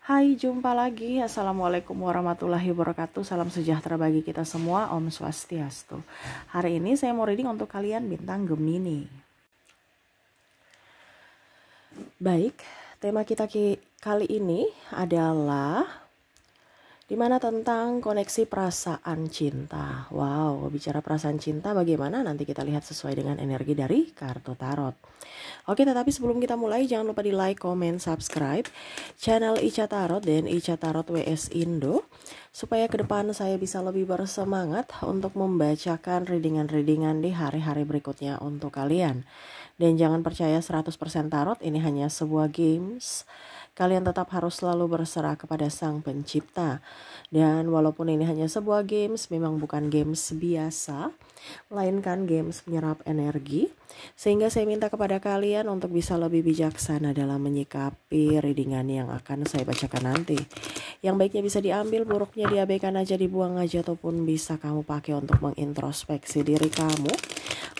Hai, jumpa lagi. Assalamualaikum warahmatullahi wabarakatuh. Salam sejahtera bagi kita semua. Om Swastiastu. Hari ini saya mau reading untuk kalian bintang Gemini. Baik, tema kita kali ini adalah dimana tentang koneksi perasaan cinta. Wow, bicara perasaan cinta bagaimana? Nanti kita lihat sesuai dengan energi dari kartu tarot. Oke, tetapi sebelum kita mulai jangan lupa di like, comment, subscribe channel Ica Tarot dan Ica Tarot WS Indo, supaya ke depan saya bisa lebih bersemangat untuk membacakan readingan-readingan di hari-hari berikutnya untuk kalian. Dan jangan percaya 100% tarot ini hanya sebuah games. Kalian tetap harus selalu berserah kepada Sang Pencipta. Dan walaupun ini hanya sebuah games, memang bukan games biasa, melainkan games menyerap energi. Sehingga saya minta kepada kalian untuk bisa lebih bijaksana dalam menyikapi readingan yang akan saya bacakan nanti. Yang baiknya bisa diambil, buruknya diabaikan aja, dibuang aja, ataupun bisa kamu pakai untuk mengintrospeksi diri kamu,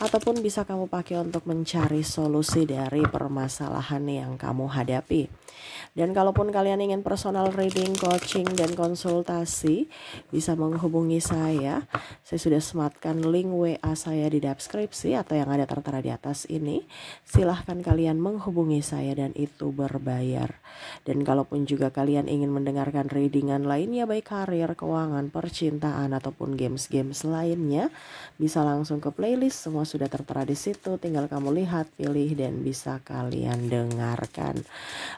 ataupun bisa kamu pakai untuk mencari solusi dari permasalahan yang kamu hadapi. Dan kalaupun kalian ingin personal reading, coaching, dan konsultasi, bisa menghubungi saya. Saya sudah sematkan link WA saya di deskripsi atau yang ada tertera di atas ini. Silahkan kalian menghubungi saya dan itu berbayar. Dan kalaupun juga kalian ingin mendengarkan readingan lainnya, baik karir, keuangan, percintaan, ataupun games-games lainnya, bisa langsung ke playlist. Semua sudah tertera di situ. Tinggal kamu lihat, pilih, dan bisa kalian dengarkan.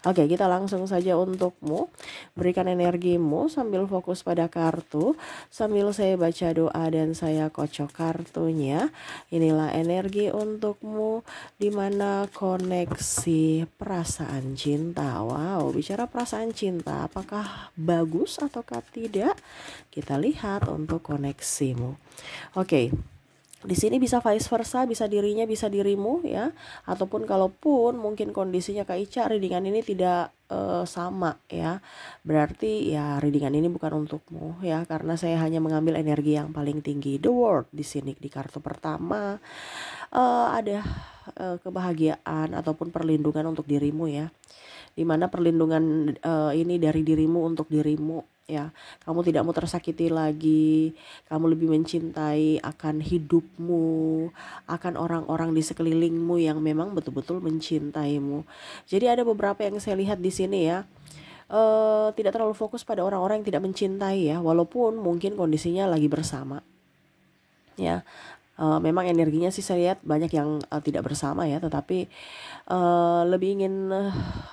Oke, kita langsung saja untukmu. Berikan energimu sambil fokus pada kartu, sambil saya baca doa dan saya kocok kartunya. Inilah energi untukmu, dimana koneksi perasaan cinta. Wow, bicara perasaan cinta, apakah bagus ataukah tidak? Kita lihat untuk koneksimu. Oke. Di sini bisa vice versa, bisa dirinya, bisa dirimu ya. Ataupun kalaupun mungkin kondisinya Kak Ica, readingan ini tidak sama ya. Berarti ya readingan ini bukan untukmu ya, karena saya hanya mengambil energi yang paling tinggi. The World di sini di kartu pertama ada kebahagiaan ataupun perlindungan untuk dirimu ya. Dimana perlindungan ini dari dirimu untuk dirimu ya. Kamu tidak mau tersakiti lagi, kamu lebih mencintai akan hidupmu, akan orang-orang di sekelilingmu yang memang betul-betul mencintaimu. Jadi ada beberapa yang saya lihat di sini ya, tidak terlalu fokus pada orang-orang yang tidak mencintai ya, walaupun mungkin kondisinya lagi bersama ya. Memang energinya sih saya lihat banyak yang tidak bersama ya, tetapi lebih ingin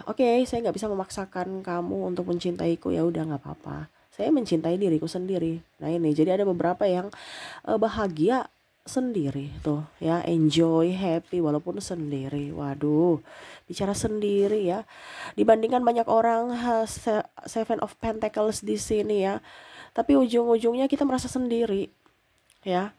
oke, saya nggak bisa memaksakan kamu untuk mencintaiku, ya udah nggak apa-apa, saya mencintai diriku sendiri. Nah ini jadi ada beberapa yang bahagia sendiri tuh ya, enjoy, happy walaupun sendiri. Waduh, bicara sendiri ya, dibandingkan banyak orang Seven of Pentacles di sini ya, tapi ujung-ujungnya kita merasa sendiri ya.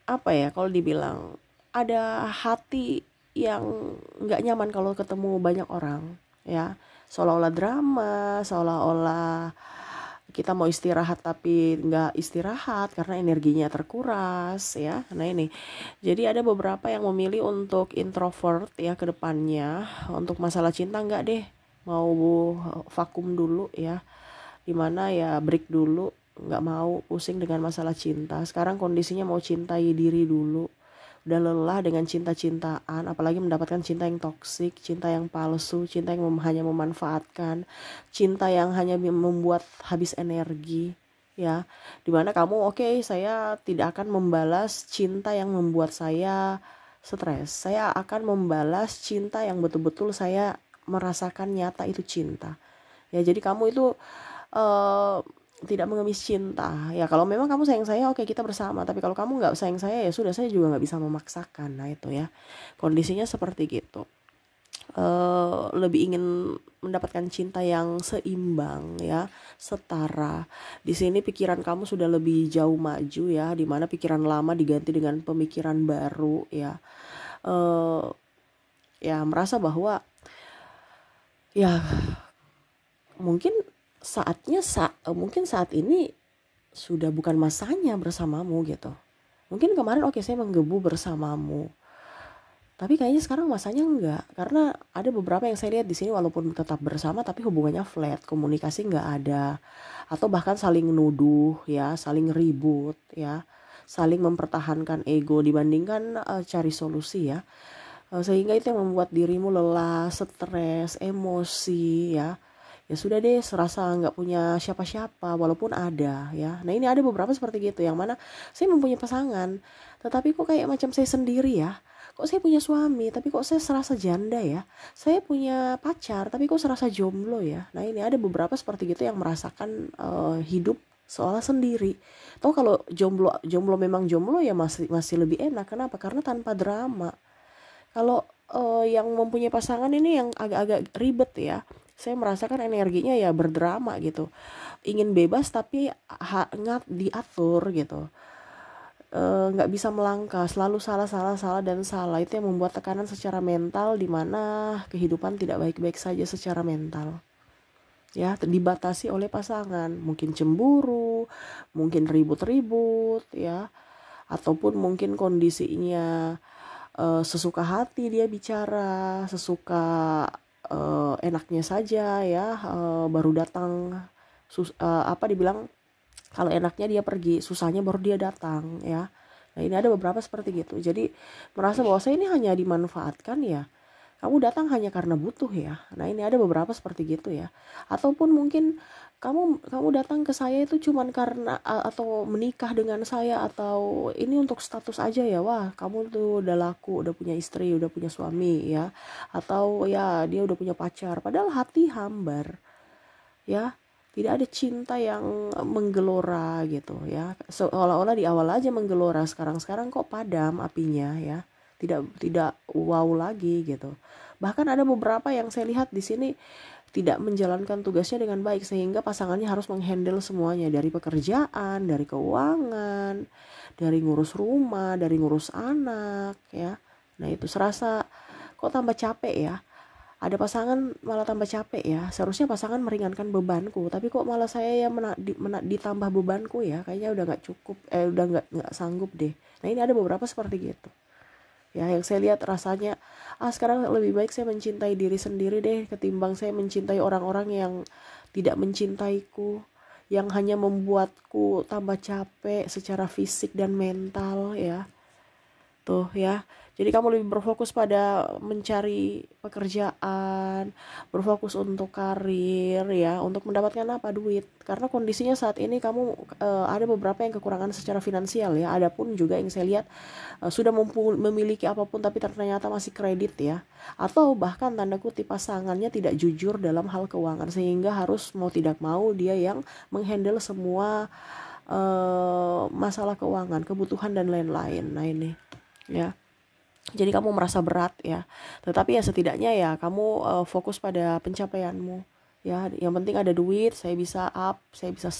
Apa ya, kalau dibilang ada hati yang nggak nyaman kalau ketemu banyak orang ya, seolah-olah drama, seolah-olah kita mau istirahat tapi nggak istirahat karena energinya terkuras ya. Nah ini jadi ada beberapa yang memilih untuk introvert ya ke depannya. Untuk masalah cinta nggak deh, mau vakum dulu ya, dimana ya break dulu, nggak mau pusing dengan masalah cinta. Sekarang kondisinya mau cintai diri dulu. Udah lelah dengan cinta-cintaan, apalagi mendapatkan cinta yang toksik, cinta yang palsu, cinta yang hanya memanfaatkan, cinta yang hanya membuat habis energi ya. Dimana kamu saya tidak akan membalas cinta yang membuat saya stres. Saya akan membalas cinta yang betul-betul saya merasakan nyata itu cinta ya. Jadi kamu itu tidak mengemis cinta ya. Kalau memang kamu sayang saya, oke kita bersama. Tapi kalau kamu nggak sayang saya, ya sudah, saya juga nggak bisa memaksakan. Nah itu ya, kondisinya seperti gitu. Lebih ingin mendapatkan cinta yang seimbang ya, setara. Di sini pikiran kamu sudah lebih jauh maju ya, dimana pikiran lama diganti dengan pemikiran baru ya. Ya merasa bahwa ya mungkin mungkin saat ini sudah bukan masanya bersamamu gitu. Mungkin kemarin saya menggebu bersamamu, Tapi kayaknya sekarang masanya enggak, karena ada beberapa yang saya lihat di sini walaupun tetap bersama tapi hubungannya flat, komunikasi enggak ada, atau bahkan saling nuduh ya, saling ribut ya, saling mempertahankan ego dibandingkan cari solusi ya. Sehingga itu yang membuat dirimu lelah, stres, emosi ya. Ya sudah deh, serasa nggak punya siapa-siapa walaupun ada ya. Nah ini ada beberapa seperti gitu, yang mana saya mempunyai pasangan tetapi kok kayak macam saya sendiri ya. Kok saya punya suami tapi kok saya serasa janda ya. Saya punya pacar tapi kok serasa jomblo ya. Nah ini ada beberapa seperti gitu yang merasakan hidup seolah sendiri. Tahu kalau jomblo jomblo memang jomblo ya masih lebih enak. Kenapa? Karena tanpa drama. Kalau yang mempunyai pasangan ini yang agak-agak ribet ya. Saya merasakan energinya ya berdrama gitu. Ingin bebas tapi diatur gitu. Nggak bisa melangkah, selalu salah dan salah. Itu yang membuat tekanan secara mental, di mana kehidupan tidak baik-baik saja secara mental. Ya, dibatasi oleh pasangan, mungkin cemburu, mungkin ribut-ribut ya, ataupun mungkin kondisinya sesuka hati dia bicara, sesuka enaknya saja ya, baru datang dibilang, kalau enaknya dia pergi, susahnya baru dia datang ya. Nah ini ada beberapa seperti gitu. Jadi merasa bahwa saya ini hanya dimanfaatkan ya. Kamu datang hanya karena butuh ya. Nah ini ada beberapa seperti gitu ya. Ataupun mungkin kamu datang ke saya itu cuman karena atau menikah dengan saya, atau ini untuk status aja ya. Wah kamu tuh udah laku, udah punya istri, udah punya suami ya. Atau ya dia udah punya pacar. Padahal hati hambar ya. Tidak ada cinta yang menggelora gitu ya. Seolah-olah di awal aja menggelora, sekarang kok padam apinya ya. Tidak wow lagi gitu. Bahkan ada beberapa yang saya lihat di sini tidak menjalankan tugasnya dengan baik, sehingga pasangannya harus menghandle semuanya, dari pekerjaan, dari keuangan, dari ngurus rumah, dari ngurus anak ya. Nah itu serasa kok tambah capek ya. Ada pasangan malah tambah capek ya. Seharusnya pasangan meringankan bebanku, tapi kok malah saya yang ditambah bebanku ya. Kayaknya udah nggak cukup, udah nggak sanggup deh. Nah ini ada beberapa seperti gitu ya, yang saya lihat rasanya sekarang lebih baik saya mencintai diri sendiri deh, ketimbang saya mencintai orang-orang yang tidak mencintaiku, yang hanya membuatku tambah capek secara fisik dan mental ya. Tuh ya. Jadi kamu lebih berfokus pada mencari pekerjaan, berfokus untuk karir ya, untuk mendapatkan apa? Duit. Karena kondisinya saat ini kamu ada beberapa yang kekurangan secara finansial ya. Adapun juga yang saya lihat sudah memiliki apapun tapi ternyata masih kredit ya. Atau bahkan tanda kutip pasangannya tidak jujur dalam hal keuangan, sehingga harus mau tidak mau dia yang menghandle semua masalah keuangan, kebutuhan dan lain-lain. Nah ini ya, jadi kamu merasa berat ya, tetapi ya setidaknya ya kamu fokus pada pencapaianmu ya. Yang penting ada duit, saya bisa up, saya bisa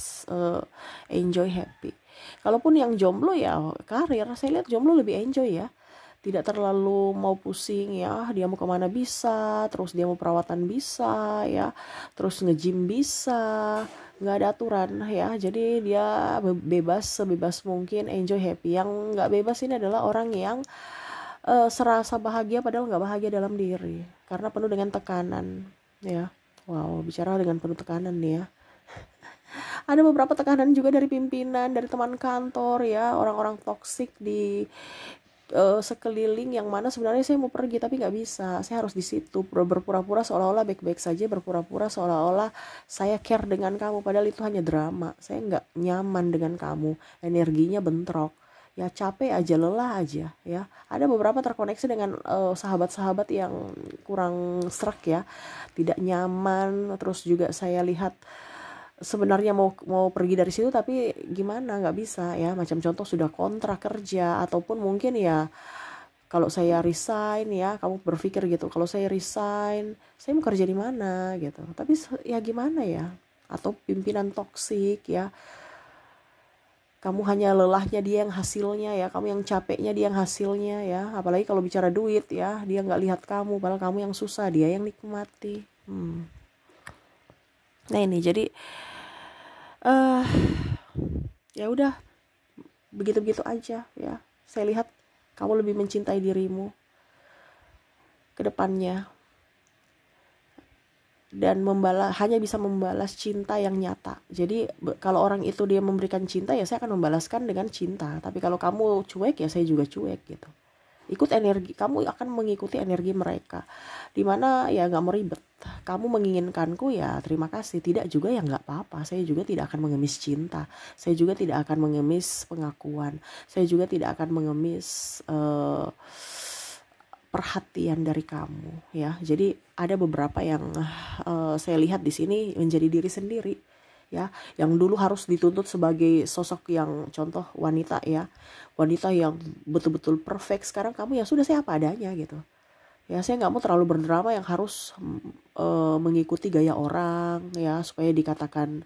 enjoy, happy. Kalaupun yang jomblo ya karir, saya lihat jomblo lebih enjoy ya, tidak terlalu mau pusing ya, dia mau kemana bisa, terus dia mau perawatan bisa ya, terus nge-gym bisa, nggak ada aturan ya. Jadi dia bebas, sebebas mungkin, enjoy, happy. Yang nggak bebas ini adalah orang yang serasa bahagia padahal nggak bahagia dalam diri, karena penuh dengan tekanan ya. Wow, bicara dengan penuh tekanan nih ya. Ada beberapa tekanan juga dari pimpinan, dari teman kantor ya, orang-orang toksik di sekeliling, yang mana sebenarnya saya mau pergi tapi nggak bisa, saya harus di situ berpura-pura seolah-olah baik-baik saja, berpura-pura seolah-olah saya care dengan kamu, padahal itu hanya drama. Saya nggak nyaman dengan kamu, energinya bentrok ya, capek aja, lelah aja ya. Ada beberapa terkoneksi dengan sahabat-sahabat yang kurang serak ya, tidak nyaman. Terus juga saya lihat sebenarnya mau pergi dari situ tapi gimana, nggak bisa ya. Macam contoh sudah kontrak kerja, ataupun mungkin ya kalau saya resign ya, kamu berpikir gitu, kalau saya resign saya mau kerja di mana gitu, tapi ya gimana ya. Atau pimpinan toksik ya, kamu hanya lelahnya, dia yang hasilnya ya, kamu yang capeknya, dia yang hasilnya ya. Apalagi kalau bicara duit ya, dia nggak lihat kamu, padahal kamu yang susah, dia yang nikmati. Nah ini jadi ya udah, begitu-begitu aja ya. Saya lihat kamu lebih mencintai dirimu, ke depannya. Dan hanya bisa membalas cinta yang nyata. Jadi kalau orang itu dia memberikan cinta, ya saya akan membalaskan dengan cinta. Tapi kalau kamu cuek, ya saya juga cuek gitu. Ikut energi, kamu akan mengikuti energi mereka. Dimana ya gak mau ribet. Kamu menginginkanku, ya terima kasih. Tidak juga ya gak apa-apa. Saya juga tidak akan mengemis cinta. Saya juga tidak akan mengemis pengakuan. Saya juga tidak akan mengemis perhatian dari kamu, ya. Jadi ada beberapa yang saya lihat di sini menjadi diri sendiri, ya. Yang dulu harus dituntut sebagai sosok yang contoh wanita, ya. Wanita yang betul-betul perfect. Sekarang kamu ya sudah, saya apa adanya gitu. Ya, saya nggak mau terlalu berdrama yang harus mengikuti gaya orang, ya, supaya dikatakan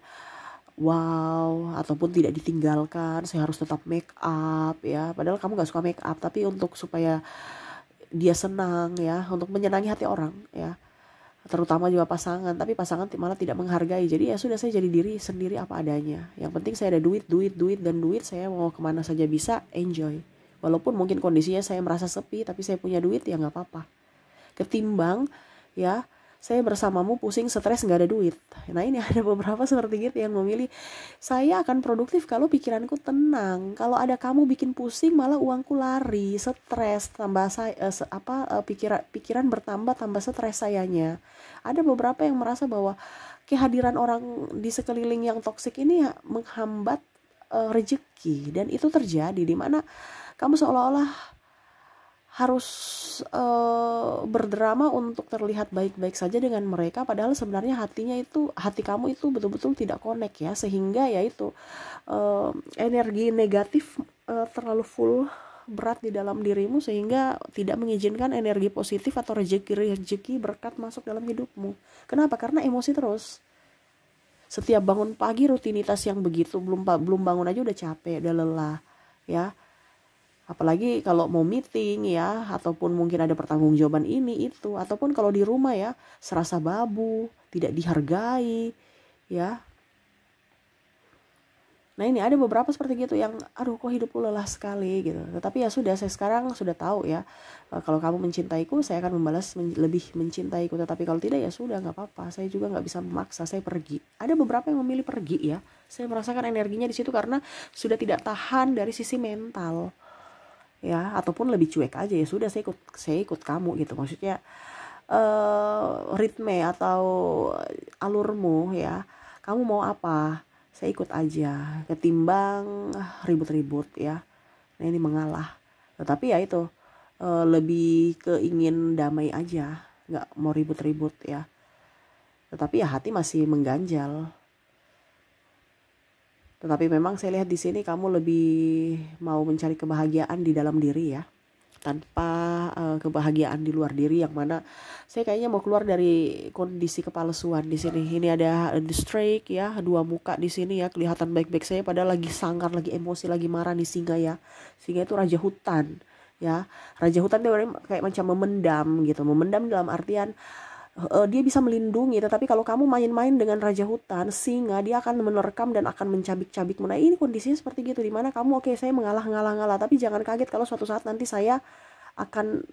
wow ataupun tidak ditinggalkan. Saya harus tetap make up, ya. Padahal kamu nggak suka make up, tapi untuk supaya dia senang, ya, untuk menyenangi hati orang, ya, terutama juga pasangan. Tapi pasangan malah tidak menghargai. Jadi ya sudah, saya jadi diri sendiri apa adanya. Yang penting saya ada duit, dan duit saya mau kemana saja bisa, enjoy. Walaupun mungkin kondisinya saya merasa sepi, tapi saya punya duit, ya nggak apa-apa. Ketimbang ya saya bersamamu pusing, stres, nggak ada duit. Nah ini ada beberapa seperti gitu yang memilih, saya akan produktif kalau pikiranku tenang. Kalau ada kamu bikin pusing, malah uangku lari, stres, tambah pikiran bertambah, tambah stres sayanya. Ada beberapa yang merasa bahwa kehadiran orang di sekeliling yang toksik ini menghambat rezeki, dan itu terjadi di mana kamu seolah-olah harus berdrama untuk terlihat baik-baik saja dengan mereka, padahal sebenarnya hati kamu itu betul-betul tidak connect, ya, sehingga ya itu energi negatif terlalu full, berat di dalam dirimu, sehingga tidak mengizinkan energi positif atau rezeki berkat masuk dalam hidupmu. Kenapa? Karena emosi terus. Setiap bangun pagi rutinitas yang begitu, belum bangun aja udah capek, udah lelah, ya. Apalagi kalau mau meeting, ya, ataupun mungkin ada pertanggungjawaban ini itu, ataupun kalau di rumah, ya, serasa babu, tidak dihargai, ya. Nah ini ada beberapa seperti gitu yang aduh kok hidupku lelah sekali gitu. Tetapi ya sudah, saya sekarang sudah tahu, ya, kalau kamu mencintaiku, saya akan membalas lebih mencintaiku. Tetapi kalau tidak, ya sudah, nggak apa-apa. Saya juga nggak bisa memaksa, saya pergi. Ada beberapa yang memilih pergi, ya. Saya merasakan energinya di situ karena sudah tidak tahan dari sisi mental, ya, ataupun lebih cuek aja, ya sudah, saya ikut kamu gitu. Maksudnya ritme atau alurmu, ya, kamu mau apa, saya ikut aja, ketimbang ribut-ribut, ya. Nah ini mengalah. Tetapi ya itu lebih keingin damai aja, nggak mau ribut-ribut, ya. Tetapi ya hati masih mengganjal. Tetapi memang saya lihat di sini kamu lebih mau mencari kebahagiaan di dalam diri, ya, tanpa kebahagiaan di luar diri, yang mana saya kayaknya mau keluar dari kondisi kepalsuan di sini. Ini ada the strike, ya, dua muka di sini, ya, kelihatan baik-baik saya padahal lagi sangar, lagi emosi, lagi marah nih singa, ya. Singa itu raja hutan, ya. Raja hutan itu kayak macam memendam gitu. Memendam dalam artian dia bisa melindungi, tetapi kalau kamu main-main dengan raja hutan, singa, dia akan menerkam dan akan mencabik-cabikmu. Nah ini kondisinya seperti gitu, dimana kamu oke, saya mengalah, tapi jangan kaget kalau suatu saat nanti saya akan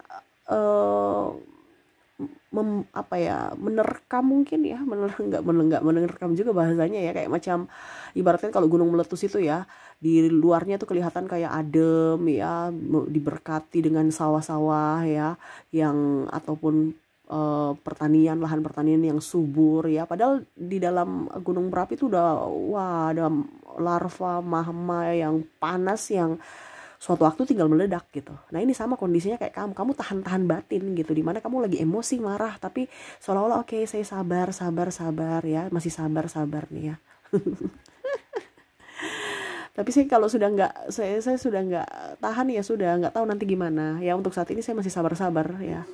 menerkam mungkin, ya, nggak menerkam juga bahasanya, ya, kayak macam ibaratnya kalau gunung meletus itu, ya, di luarnya tuh kelihatan kayak adem, ya, diberkati dengan sawah-sawah, ya, yang ataupun lahan pertanian yang subur, ya, padahal di dalam gunung berapi itu udah ada larva magma yang panas yang suatu waktu tinggal meledak gitu. Nah ini sama kondisinya kayak kamu tahan batin gitu, dimana kamu lagi emosi, marah, tapi seolah-olah oke, saya sabar, ya, masih sabar nih, ya. Tapi saya kalau sudah nggak, saya sudah nggak tahan, ya sudah, nggak tahu nanti gimana, ya. Untuk saat ini saya masih sabar, ya.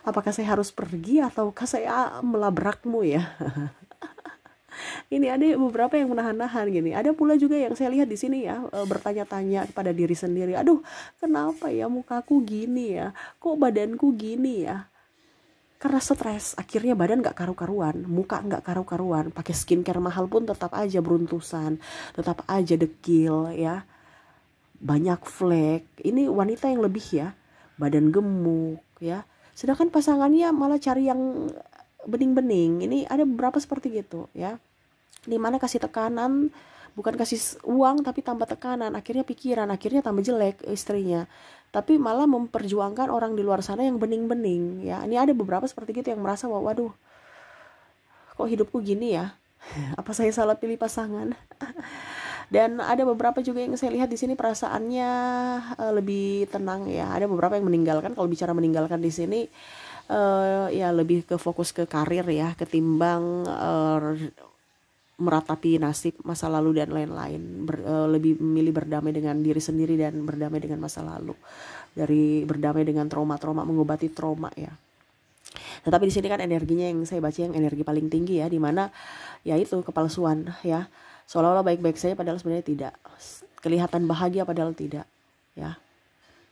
Apakah saya harus pergi ataukah saya melabrakmu, ya? Ini ada beberapa yang menahan-nahan gini. Ada pula juga yang saya lihat di sini, ya, bertanya-tanya kepada diri sendiri. Aduh, kenapa ya mukaku gini, ya? Kok badanku gini, ya? Karena stres, akhirnya badan gak karu-karuan, muka gak karu-karuan. Pakai skincare mahal pun tetap aja beruntusan, tetap aja dekil, ya. Banyak flek. Ini wanita yang lebih, ya. badan gemuk ya. Sedangkan pasangannya malah cari yang bening-bening. Ini ada beberapa seperti gitu ya. Dimana kasih tekanan, bukan kasih uang tapi tambah tekanan, akhirnya pikiran, akhirnya tambah jelek istrinya. Tapi malah memperjuangkan orang di luar sana yang bening-bening ya. Ini ada beberapa seperti gitu yang merasa bahwa waduh, kok hidupku gini ya? Apa saya salah pilih pasangan? Dan ada beberapa juga yang saya lihat di sini perasaannya lebih tenang ya. Ada beberapa yang meninggalkan. Kalau bicara meninggalkan di sini ya lebih ke fokus ke karir ya, ketimbang meratapi nasib masa lalu dan lain-lain. Lebih memilih berdamai dengan diri sendiri dan berdamai dengan masa lalu. Dari berdamai dengan trauma-trauma, mengobati trauma ya. Tetapi di sini kan energinya yang saya baca yang energi paling tinggi ya, dimana ya itu kepalsuan ya, seolah-olah baik-baik saja padahal sebenarnya tidak, kelihatan bahagia padahal tidak ya,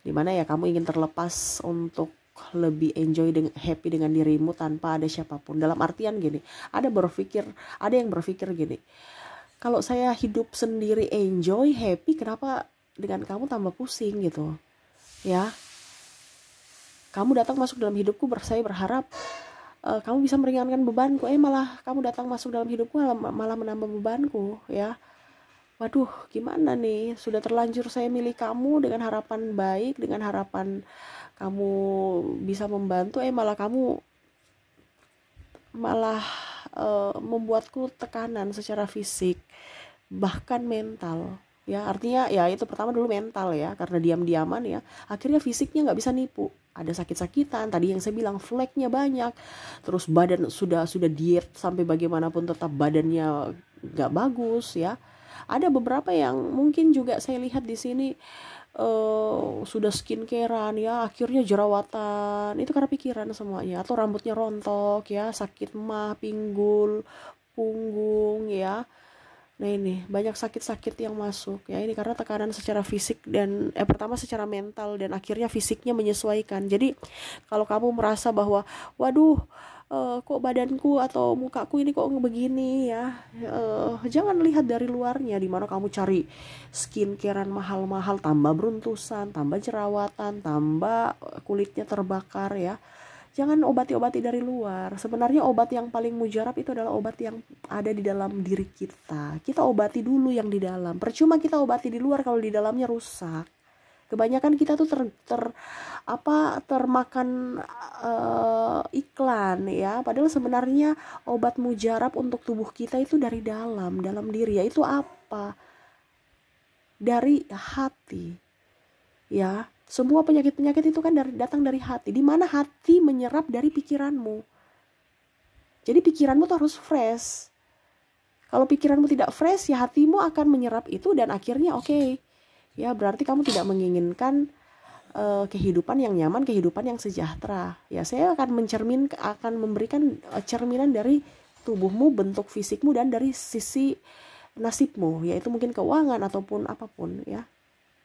dimana ya kamu ingin terlepas untuk lebih enjoy happy dengan dirimu tanpa ada siapapun. Dalam artian gini, ada yang berpikir gini, kalau saya hidup sendiri enjoy happy, kenapa dengan kamu tambah pusing gitu ya. Kamu datang masuk dalam hidupku, saya berharap kamu bisa meringankan bebanku. Malah kamu datang masuk dalam hidupku malah menambah bebanku ya. Waduh, gimana nih? Sudah terlanjur saya milih kamu dengan harapan baik, dengan harapan kamu bisa membantu. Malah kamu membuatku tekanan secara fisik, bahkan mental. Ya, artinya ya itu pertama dulu mental ya, karena diam-diaman ya, akhirnya fisiknya nggak bisa nipu. Ada sakit-sakitan, tadi yang saya bilang fleknya banyak, terus badan sudah diet sampai bagaimanapun tetap badannya nggak bagus ya. Ada beberapa yang mungkin juga saya lihat di sini sudah skincarean ya, akhirnya jerawatan, itu karena pikiran semuanya, atau rambutnya rontok ya, sakit mah, pinggul, punggung ya. Nah ini banyak sakit-sakit yang masuk ya, ini karena tekanan secara fisik dan pertama secara mental dan akhirnya fisiknya menyesuaikan. Jadi kalau kamu merasa bahwa waduh kok badanku atau mukaku ini kok begini ya, jangan lihat dari luarnya, dimana kamu cari skincarean mahal-mahal, tambah beruntusan, tambah jerawatan, tambah kulitnya terbakar ya. Jangan obati-obati dari luar. Sebenarnya obat yang paling mujarab itu adalah obat yang ada di dalam diri kita. Kita obati dulu yang di dalam. Percuma kita obati di luar kalau di dalamnya rusak. Kebanyakan kita tuh termakan iklan ya. Padahal sebenarnya obat mujarab untuk tubuh kita itu dari dalam diri. Yaitu apa? Dari hati. Ya. Semua penyakit-penyakit itu kan datang dari hati. Di mana hati menyerap dari pikiranmu. Jadi pikiranmu tuh harus fresh. Kalau pikiranmu tidak fresh, ya hatimu akan menyerap itu dan akhirnya oke. Ya berarti kamu tidak menginginkan kehidupan yang nyaman, kehidupan yang sejahtera. Ya saya akan memberikan cerminan dari tubuhmu, bentuk fisikmu, dan dari sisi nasibmu, yaitu mungkin keuangan ataupun apapun ya.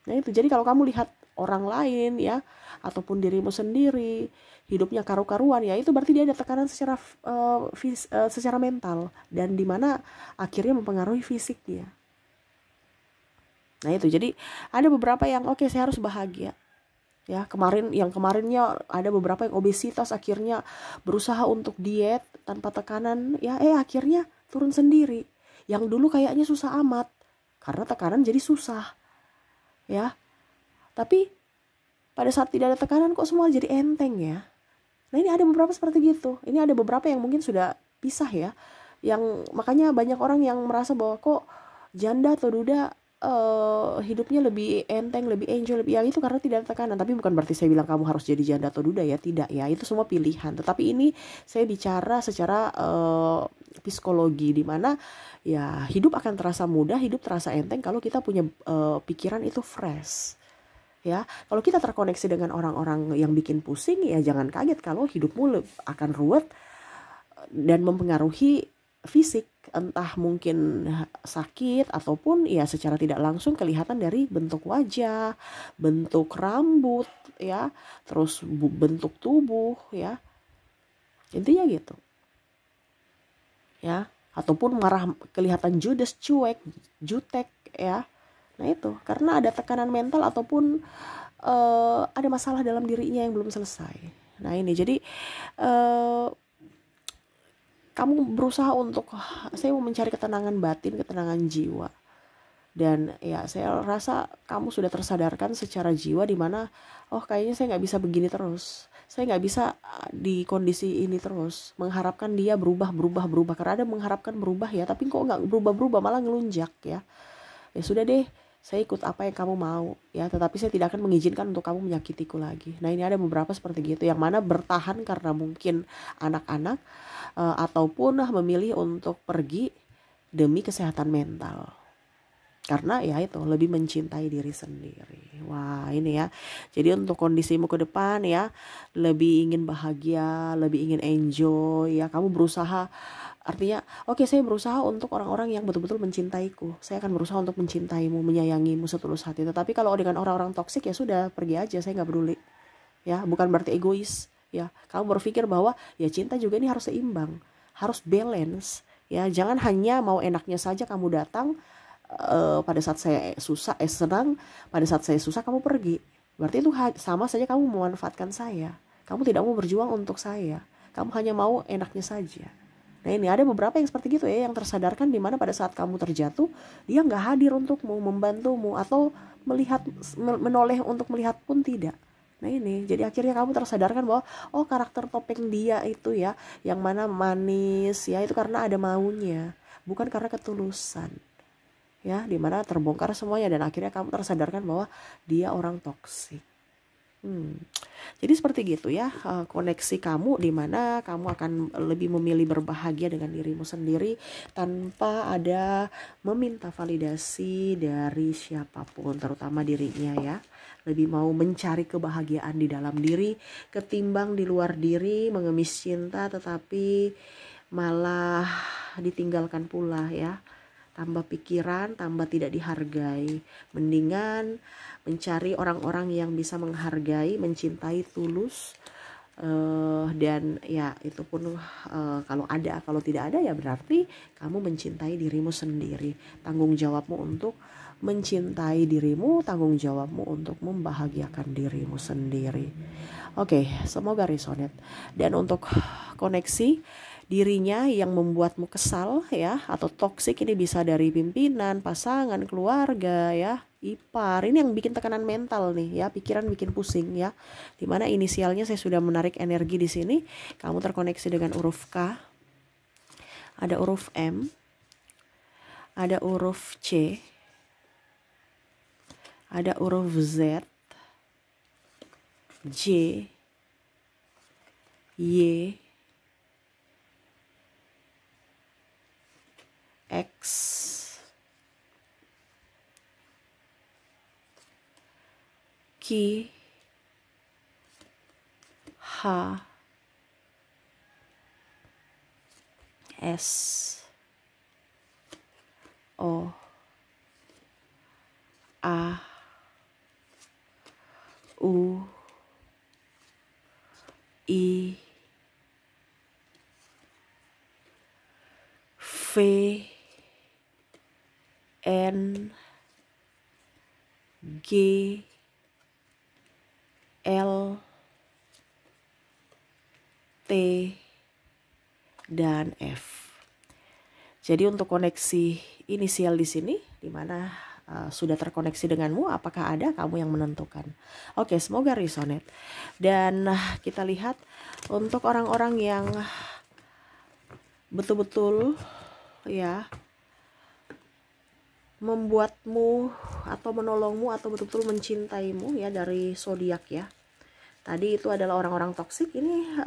Nah itu, jadi kalau kamu lihat orang lain ya, ataupun dirimu sendiri hidupnya karu-karuan ya, itu berarti dia ada tekanan secara mental, dan dimana akhirnya mempengaruhi fisik dia. Nah itu, jadi ada beberapa yang oke, saya harus bahagia ya. Kemarinnya ada beberapa yang obesitas, akhirnya berusaha untuk diet tanpa tekanan ya, akhirnya turun sendiri. Yang dulu kayaknya susah amat, karena tekanan jadi susah ya. Tapi pada saat tidak ada tekanan kok semua jadi enteng ya. Nah ini ada beberapa seperti gitu. Ini ada beberapa yang mungkin sudah pisah ya, yang makanya banyak orang yang merasa bahwa kok janda atau duda hidupnya lebih enteng, lebih enjoy, lebih yang itu karena tidak ada tekanan. Tapi bukan berarti saya bilang kamu harus jadi janda atau duda ya, tidak ya, itu semua pilihan. Tetapi ini saya bicara secara psikologi, di mana ya hidup akan terasa mudah, hidup terasa enteng kalau kita punya pikiran itu fresh ya. Kalau kita terkoneksi dengan orang-orang yang bikin pusing, ya jangan kaget kalau hidupmu akan ruwet dan mempengaruhi fisik, entah mungkin sakit ataupun ya secara tidak langsung kelihatan dari bentuk wajah, bentuk rambut ya, terus bentuk tubuh ya, intinya gitu ya. Ataupun marah, kelihatan judes, cuek, jutek ya. Nah itu karena ada tekanan mental ataupun ada masalah dalam dirinya yang belum selesai. Nah ini jadi kamu berusaha untuk, saya mau mencari ketenangan batin, ketenangan jiwa. Dan ya saya rasa kamu sudah tersadarkan secara jiwa di mana, oh kayaknya saya nggak bisa begini terus. Saya nggak bisa di kondisi ini terus. Mengharapkan dia berubah. Karena ada mengharapkan berubah ya, tapi kok nggak berubah, malah ngelunjak ya. Ya sudah deh, saya ikut apa yang kamu mau ya, tetapi saya tidak akan mengizinkan untuk kamu menyakitiku lagi. Nah ini ada beberapa seperti gitu, yang mana bertahan karena mungkin anak-anak, ataupun memilih untuk pergi demi kesehatan mental. Karena ya itu lebih mencintai diri sendiri. Wah ini ya, jadi untuk kondisimu ke depan ya, lebih ingin bahagia, lebih ingin enjoy ya. Kamu berusaha, artinya oke, saya berusaha untuk orang-orang yang betul-betul mencintaiku. Saya akan berusaha untuk mencintaimu, menyayangimu setulus hati. Tetapi kalau dengan orang-orang toksik ya sudah, pergi aja, saya gak peduli ya. Bukan berarti egois ya. Kamu berpikir bahwa ya cinta juga ini harus seimbang, harus balance ya. Jangan hanya mau enaknya saja kamu datang, pada saat saya senang, pada saat saya susah kamu pergi. Berarti itu sama saja kamu memanfaatkan saya. Kamu tidak mau berjuang untuk saya. Kamu hanya mau enaknya saja. Nah ini ada beberapa yang seperti gitu ya, yang tersadarkan di mana pada saat kamu terjatuh, dia nggak hadir untukmu, membantumu, atau menoleh untuk melihat pun tidak. Nah ini, jadi akhirnya kamu tersadarkan bahwa oh karakter topeng dia itu ya, yang mana manis ya, itu karena ada maunya, bukan karena ketulusan. Ya, dimana terbongkar semuanya dan akhirnya kamu tersadarkan bahwa dia orang toksik. Jadi seperti gitu ya, koneksi kamu dimana kamu akan lebih memilih berbahagia dengan dirimu sendiri tanpa ada meminta validasi dari siapapun, terutama dirinya ya. Lebih mau mencari kebahagiaan di dalam diri ketimbang di luar diri, mengemis cinta tetapi malah ditinggalkan pula ya. Tambah pikiran, tambah tidak dihargai. Mendingan mencari orang-orang yang bisa menghargai, mencintai tulus, dan ya itu pun kalau ada, kalau tidak ada ya berarti kamu mencintai dirimu sendiri. Tanggung jawabmu untuk mencintai dirimu, tanggung jawabmu untuk membahagiakan dirimu sendiri. Oke, semoga resonate. Dan untuk koneksi dirinya yang membuatmu kesal ya, atau toksik, ini bisa dari pimpinan, pasangan, keluarga ya, ipar. Ini yang bikin tekanan mental nih ya, pikiran bikin pusing ya. Dimana inisialnya saya sudah menarik energi di sini. Kamu terkoneksi dengan huruf K, ada huruf M, ada huruf C, ada huruf Z, J, Y, X, Q, H, S, O, A, U, I, V, N, G, L, T, dan F. Jadi untuk koneksi inisial di sini, di mana sudah terkoneksi denganmu, apakah ada, kamu yang menentukan. Oke, semoga resonate. Dan kita lihat untuk orang-orang yang betul-betul ya membuatmu atau menolongmu atau betul-betul mencintaimu ya, dari zodiak ya. Tadi itu adalah orang-orang toksik. Ini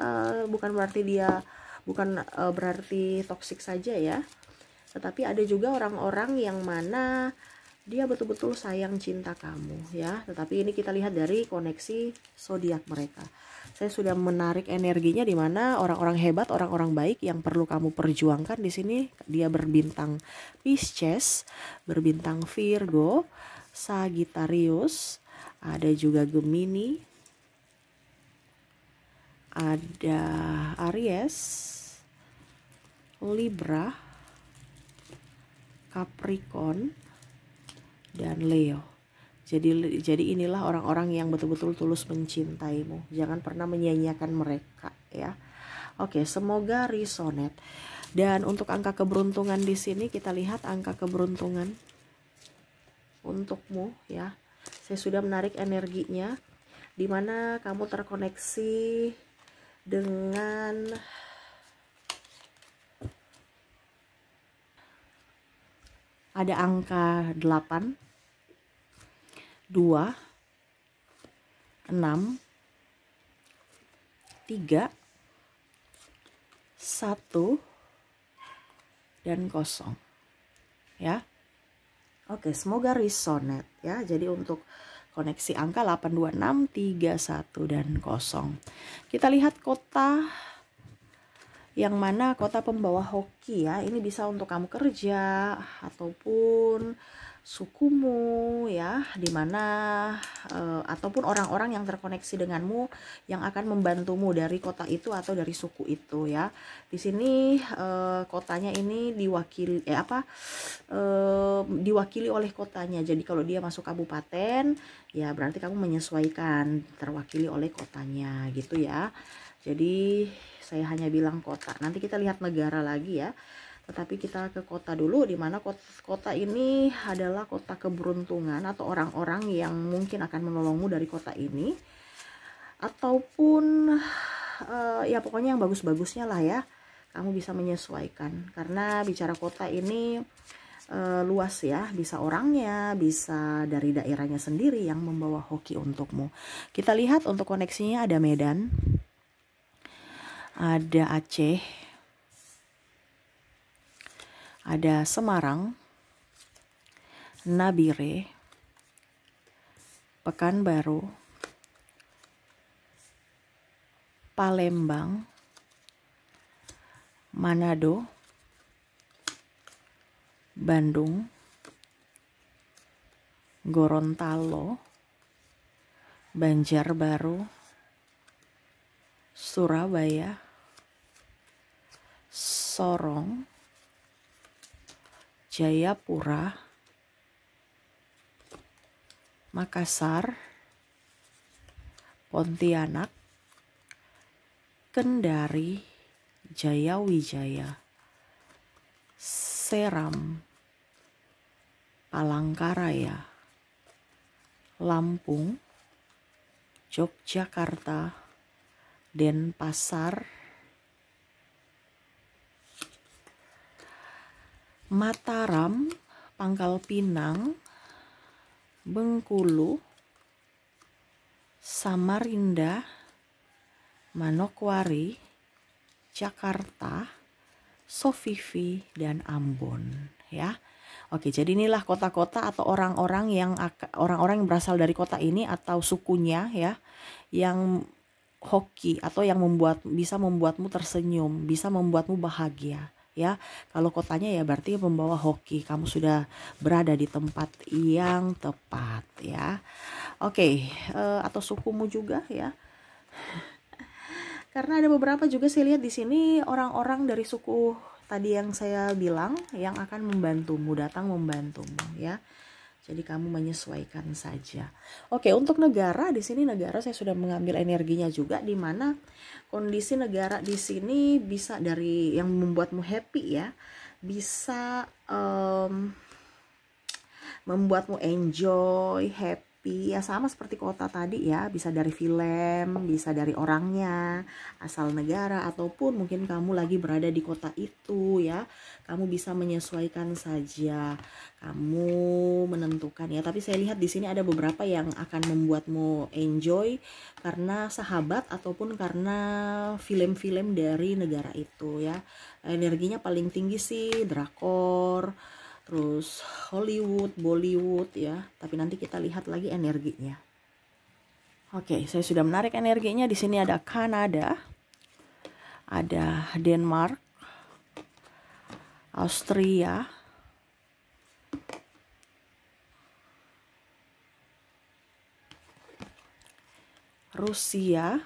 bukan berarti berarti toksik saja ya, tetapi ada juga orang-orang yang mana dia betul-betul sayang cinta kamu ya. Tetapi ini kita lihat dari koneksi zodiak mereka. Saya sudah menarik energinya di mana orang-orang hebat, orang-orang baik yang perlu kamu perjuangkan di sini. Dia berbintang Pisces, berbintang Virgo, Sagittarius, ada juga Gemini, ada Aries, Libra, Capricorn, dan Leo. Jadi inilah orang-orang yang betul-betul tulus mencintaimu. Jangan pernah menyia-nyiakan mereka ya. Oke, semoga resonate. Dan untuk angka keberuntungan di sini kita lihat angka keberuntungan untukmu ya. Saya sudah menarik energinya di mana kamu terkoneksi dengan ada angka 8, 2, 6, 3, 1, dan 0 ya. Oke, semoga resonate ya. Jadi untuk koneksi angka 826, 31, dan 0. Kita lihat kota yang mana kota pembawa hoki ya. Ini bisa untuk kamu kerja ataupun sukumu ya, dimana ataupun orang-orang yang terkoneksi denganmu yang akan membantumu dari kota itu atau dari suku itu ya. Di sini kotanya ini diwakili diwakili oleh kotanya. Jadi kalau dia masuk kabupaten ya berarti kamu menyesuaikan terwakili oleh kotanya gitu ya. Jadi saya hanya bilang kota. Nanti kita lihat negara lagi ya. Tetapi kita ke kota dulu, di mana kota ini adalah kota keberuntungan atau orang-orang yang mungkin akan menolongmu dari kota ini. Ataupun ya pokoknya yang bagus-bagusnya lah ya. Kamu bisa menyesuaikan. Karena bicara kota ini luas ya. Bisa orangnya, bisa dari daerahnya sendiri yang membawa hoki untukmu. Kita lihat untuk koneksinya ada Medan. Ada Aceh, ada Semarang, Nabire, Pekanbaru, Palembang, Manado, Bandung, Gorontalo, Banjarbaru, Surabaya, Sorong, Jayapura, Makassar, Pontianak, Kendari, Jayawijaya, Seram, Palangkaraya, Lampung, Yogyakarta, Denpasar, Mataram, Pangkal Pinang, Bengkulu, Samarinda, Manokwari, Jakarta, Sofifi, dan Ambon ya. Oke, jadi inilah kota-kota atau orang-orang yang berasal dari kota ini atau sukunya ya, yang hoki atau yang bisa membuatmu tersenyum, bisa membuatmu bahagia ya. Kalau kotanya ya berarti membawa hoki, kamu sudah berada di tempat yang tepat ya. Oke, atau sukumu juga ya. Karena ada beberapa juga saya lihat di sini orang-orang dari suku tadi yang saya bilang yang akan membantumu, datang membantumu ya. Jadi kamu menyesuaikan saja. Oke, untuk negara di sini saya sudah mengambil energinya juga, di mana kondisi negara di sini bisa dari yang membuatmu happy ya, bisa membuatmu enjoy, happy ya, sama seperti kota tadi ya, bisa dari film, bisa dari orangnya, asal negara, ataupun mungkin kamu lagi berada di kota itu ya. Kamu bisa menyesuaikan saja, kamu menentukan ya. Tapi saya lihat di sini ada beberapa yang akan membuatmu enjoy karena sahabat ataupun karena film-film dari negara itu ya. Energinya paling tinggi sih drakor, terus Hollywood, Bollywood ya. Tapi nanti kita lihat lagi energinya. Oke, saya sudah menarik energinya. Di sini ada Kanada, ada Denmark, Austria, Rusia,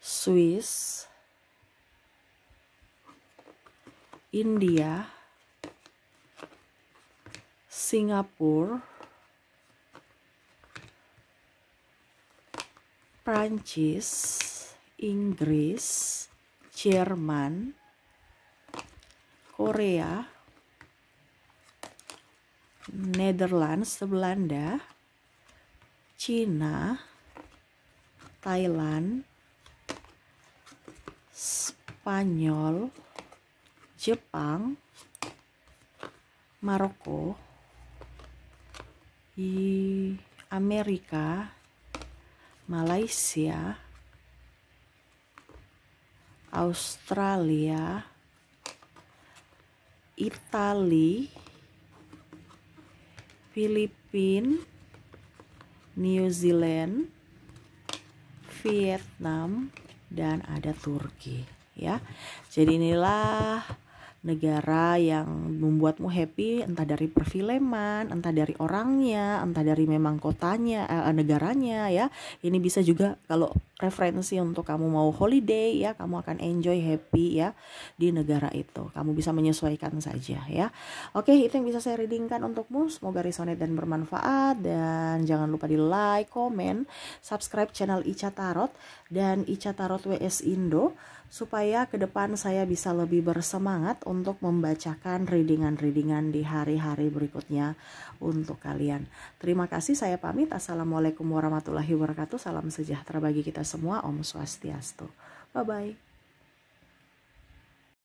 Swiss, India, Singapura, Prancis, Inggris, Jerman, Korea, Netherlands, Belanda, Cina, Thailand, Spanyol, Jepang, Maroko, Amerika, Malaysia, Australia, Italia, Filipina, New Zealand, Vietnam, dan ada Turki ya. Jadi inilah negara yang membuatmu happy, entah dari perfilman, entah dari orangnya, entah dari memang kotanya, negaranya ya. Ini bisa juga kalau referensi untuk kamu mau holiday ya, kamu akan enjoy, happy ya di negara itu. Kamu bisa menyesuaikan saja ya. Oke, itu yang bisa saya readingkan untukmu. Semoga resonate dan bermanfaat, dan jangan lupa di like, komen, subscribe channel Ica Tarot dan Ica Tarot WS Indo, supaya ke depan saya bisa lebih bersemangat untuk membacakan readingan-readingan di hari-hari berikutnya untuk kalian. Terima kasih, saya pamit. Assalamualaikum warahmatullahi wabarakatuh. Salam sejahtera bagi kita semua. Om Swastiastu. Bye-bye.